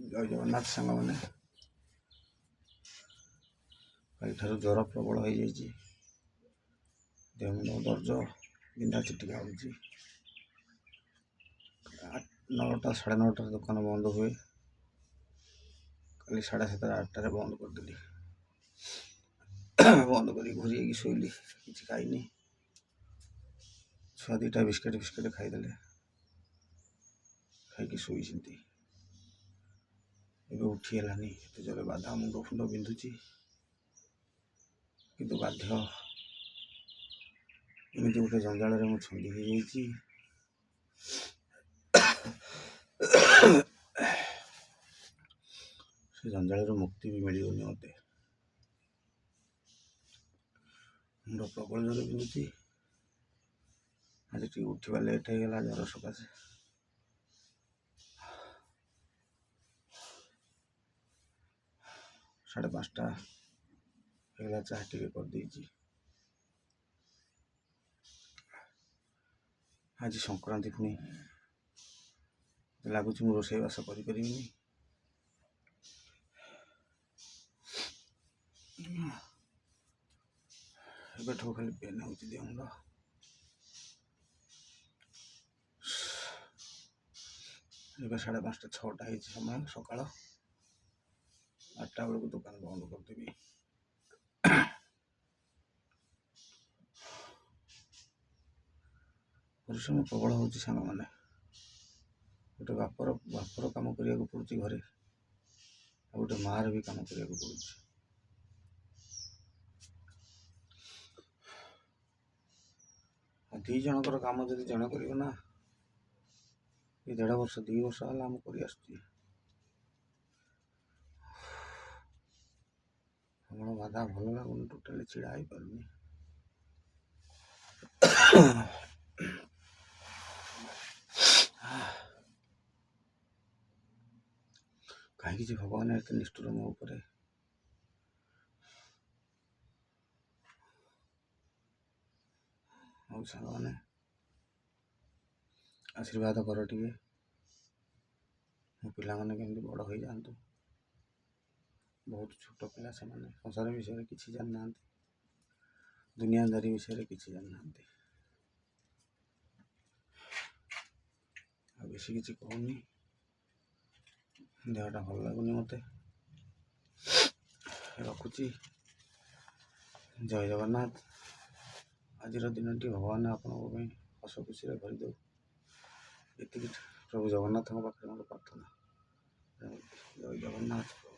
ଜୟ ଜଗନ୍ନାଥ ସାଙ୍ଗମାନେ। କାଲିଠାରୁ ଜ୍ୱର ପ୍ରବଳ ହେଇଯାଇଛି। ଦେହ ମୁଣ୍ଡ ଦର୍ଜ, ବିନ୍ଧା ଛିଟିକା ହେଉଛି। 9ଟା ସାଢ଼େ 9ଟାରେ ଦୋକାନ ବନ୍ଦ ହୁଏ। କାଲି 7:30 8ଟାରେ ବନ୍ଦ କରିଦେଲି। ବନ୍ଦ କରି ଘୋରି ହେଇକି ଶୋଇଲି, କିଛି ଖାଇନି। ଛୁଆ 2ଟା ବିସ୍କେଟ୍ ଖାଇଦେଲେ, ଖାଇକି ଶୋଇଛନ୍ତି। ଏବେ ଉଠି ହେଲାନି, ଏତେ ଜୋରେ ବାଧା, ମୁଣ୍ଡ ଫୁଣ୍ଡ ବିନ୍ଧୁଛି। କିନ୍ତୁ ବାଧ୍ୟ, ଏମିତି ଗୋଟେ ଜଞ୍ଜାଳରେ ମୁଁ ଛନ୍ଦି ହେଇଯାଇଛି। ସେ ଜଞ୍ଜାଳରୁ ମୁକ୍ତି ବି ମିଳିବନି ମୋତେ। ମୁଣ୍ଡ ପ୍ରବଳ ଜୋରେ ବିନ୍ଧୁଛି। ଆଜି ଟିକେ ଉଠିବା ଲେଟ୍ ହେଇଗଲା ଜ୍ୱର ସକାଶେ। 5:30 ହେଇଗଲା, ଚାହା ଟିକେ କରିଦେଇଛି। ଆଜି ସଂକ୍ରାନ୍ତି, ପୁଣି ଲାଗୁଛି ମୁଁ ରୋଷେଇବାସ କରିପାରିବିନି। ଏବେଠୁ ଖାଲି ପେନ୍ ହେଉଛି ଦେହ ମୁଣ୍ଡ। ଏବେ 5:30 6ଟା ହେଇଛି ସମୟ, ସକାଳ 8ଟା ବେଳକୁ ଦୋକାନ ବନ୍ଦ କରିଦେବି। ପରିଶ୍ରମ ପ୍ରବଳ ହେଉଛି ସାଙ୍ଗମାନେ। ଗୋଟେ ବାପର କାମ କରିବାକୁ ପଡ଼ୁଛି ଘରେ, ଆଉ ଗୋଟେ ମାଆର ବି କାମ କରିବାକୁ ପଡ଼ୁଛି। ଆଉ 2 ଜଣଙ୍କର କାମ ଯଦି ଜଣେ କରିବ ନା, ଏ 1.5 ବର୍ଷ 2 ବର୍ଷ ହେଲା ମୁଁ କରି ଆସୁଛି। ଆମର ବାଧା ଭଲ ଲାଗୁନି, ଟୋଟାଲି ଛିଡ଼ା ହେଇପାରୁନି। କାହିଁକି ଯେ ଭଗବାନ ଏତେ ନିଷ୍ଠୁର ମୋ ଉପରେ। ଆଉ ସାଙ୍ଗମାନେ, ଆଶୀର୍ବାଦ କର ଟିକେ, ମୋ ପିଲାମାନେ କେମିତି ବଡ଼ ହୋଇଯାଆନ୍ତୁ। ବହୁତ ଛୋଟ ପିଲା ସେମାନେ, ସଂସାର ବିଷୟରେ କିଛି ଜାଣିନାହାନ୍ତି, ଦୁନିଆଦାରୀ ବିଷୟରେ କିଛି ଜାଣିନାହାନ୍ତି। ଆଉ ବେଶୀ କିଛି କହୁନି, ଦେହଟା ଭଲ ଲାଗୁନି ମୋତେ। ରଖୁଛି। ଜୟ ଜଗନ୍ନାଥ। ଆଜିର ଦିନଟି ଭଗବାନ ଆପଣଙ୍କ ପାଇଁ ହସ ଖୁସିରେ ଭରିଦେଉ, ଏତିକି ପ୍ରଭୁ ଜଗନ୍ନାଥଙ୍କ ପାଖରେ ମୋର ପ୍ରାର୍ଥନା। ଜୟ ଜଗନ୍ନାଥ।